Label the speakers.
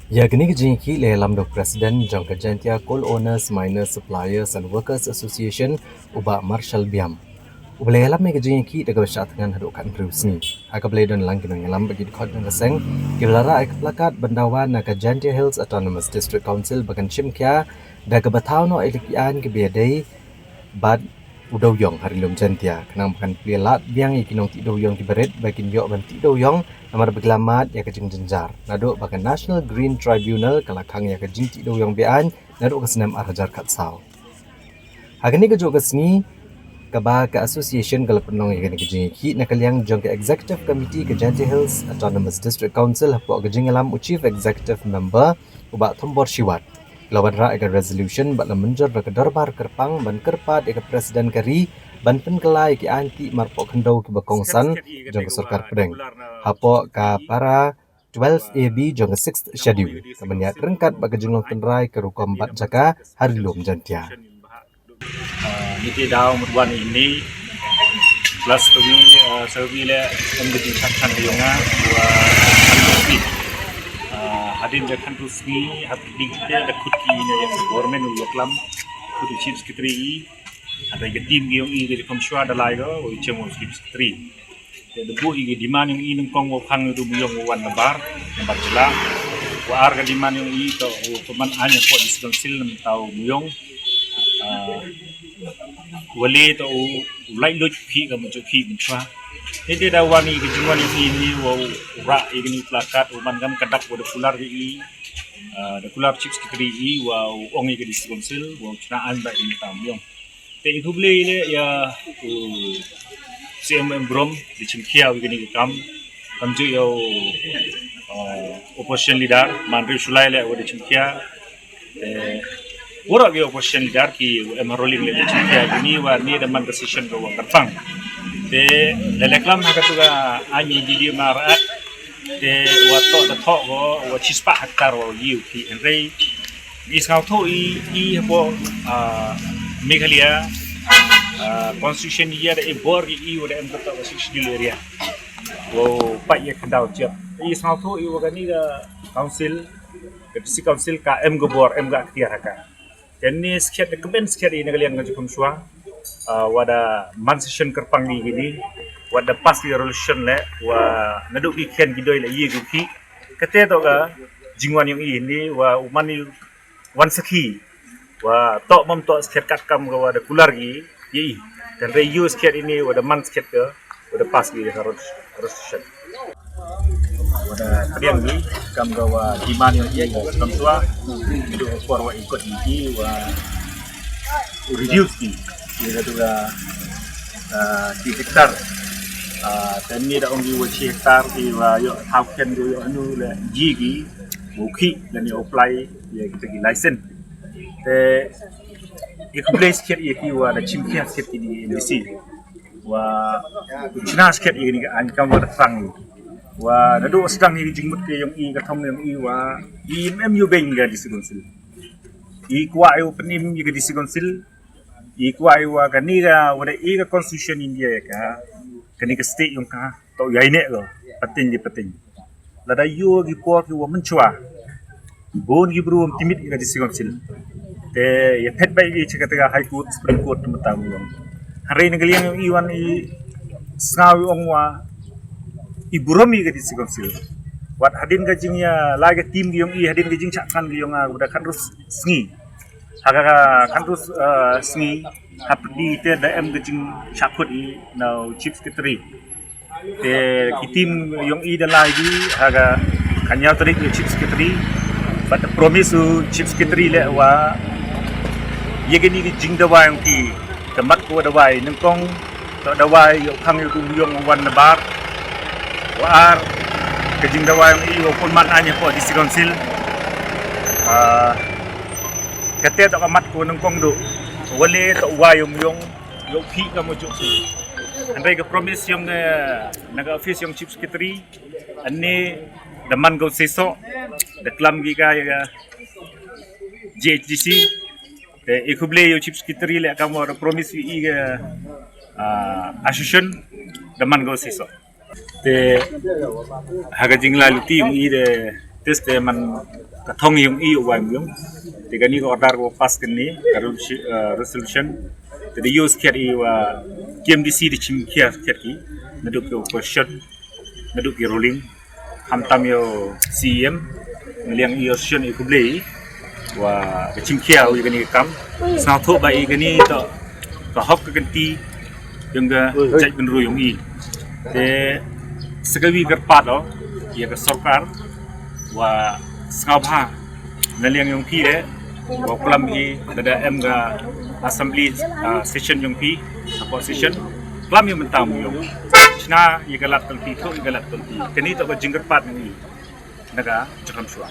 Speaker 1: Yagni Jinki Lelam Dok President Jangka Jantia Coal Owners, Miners, Suppliers and Workers Association Uba Marshall Biam. Ubalelam me Jinki daga syatngan hadukan Rusni. Akabale don lang ginang bagi dikot ng kaseng gilara ek plakat bandawan na Jantia Hills Autonomous District Council bagan Chimkya daga bataw no elikian gibiaday bad udaw yong harilum Jantia kanang bakan plialat biang ikinong ti yong kibaret bakin yok ban ti yong namar beglamat ya kejing jenjar nado bakan National Green Tribunal kalakang ya kejing ti yong bean nado kesenam arhajar katsau hagani kejo kesni kaba ke association kalapenong ya kejing ki nakaliang jong ke executive committee ke Jantia Hills Autonomous District Council hapo kejing alam chief executive member uba thombor shiwat lawan ra ega resolution bat menjor ke darbar kerpang ban kerpat ega presiden kari ban penkelai ki anti marpo kendo ki bakongsan jong sarkar pedeng hapo ka para 12 AB jong 6th schedule kemenyak rengkat bagi jenglong tenrai ke rukom bat jaka harilum Jantia
Speaker 2: niti daw mudwan ini plus kami servi le menjadi kan diyonga wa hadin da kan tusni hati digte da kutki ne yang government uloklam kudu chief secretary ada ga team yung i ga komshwa da lai go o chemo chief secretary da bu i ga demand yung i nang kong wo khang du yung wan nabar jela wa arga demand yung i to peman anya ko diskonsil nam tau yung wali to lai lo phi ga mo phi mchwa ini dah wani kejungan ini wow rak ini plakat uman gam kadak wada kular ini da kular chips kiri wow ongi ke diskonsil wow cenaan ba ini tamyong te itu beli ile ya CMM Brom di Cimkia begini kam ju yo opposition leader Mandri Sulai le wada Cimkia ora ge opposition leader ki emarolin le Cimkia ini wa ni da man decision go kerpang de leklam hakatuga anyi video marat de wato da tho go wa chispa haktar wo yu ki enrei isau tho i bo Meghalaya constitution dia da ibor i wa da emkata constitution area wo pa ye kandau chep isau tho i wa gani da council district council ka em go bor em ga khtiar haka kenni sket de keben sket i nagaliang ngajukum shwa wada man session kerpang ni gini wada pas resolution le wa naduk di ken gidoi le ye guki kete to ga jingwan yang ini wa umani wan sakhi wa to mom to sket kat kam ga wada kular gi ye dan re use sket ini wada man sket ga wada pas gi resolution wada kadiang gi kam ga wa diman yang ye kam tua itu for wa ikut gi wa reduce gi ia juga di hektar dan ni dah ongi wachi hektar di wa yo hauken yo anu le gigi buki dan yo apply ya kita gi license te ikubleis ket iki wa da chimkia ket di NDC wa china ket ini an kam wa sang wa nadu sedang ni jingmut ke yang i ka thom yang i wa i MMU benga di sigonsil i kwa yo penim juga di sigonsil ikwa iwa kaniga wada iga constitution India ka kaniga state yung ka to yaine lo patin di patin lada yu gi por ki wa menchwa bon gi brum timit iga disigomsil te ye pet bai gi chakata high court supreme court matamu yung hare nagaliang yung iwan i sawi ongwa i buram iga disigomsil wat hadin ga jingya laga tim gi yung i hadin ga jing chakkan gi yung wada khandus sngi Haga kantus sni hapdi te da em gajing chakut i now chief secretary te kitim yung i da lagi haga kanya tarik chief secretary but the promise to chief secretary le wa yegeni jing da wa yung ki kamat ko da wai nangkong to da wai yung khang yung wan na bar wa ar gajing da wa yung i wa pun man anya ko di council kete to kamat ko nang kong do wali to wayom yung phi ka mo juk andai ka promise yung naga office yung chief secretary anni daman go seso the klam gi ka JHDC te ikuble yung chief secretary le ka mo promise i ga association daman go seso te haga jingla luti mo i de tes te man kathong yung iyo wa yung tiga ni order ko pass kini resolution te the use care i wa KMDC di chim kia ki naduk yo question naduk yo ruling hamtam yo CM liang iyo ssion i kublei wa chim kia wi gani kam sa tho ba i gani to ka hok ka ganti yung ga jaj benru yung i te segawi garpat lo ia ka sarkar wa sangabha naliang yung pi de wa kulam hi dada em ga assembly session yung pi apa session kulam yung mentam yung china igalat tul pi tho igalat tul pi kani to ba jinggar pat ni naga jakam shwa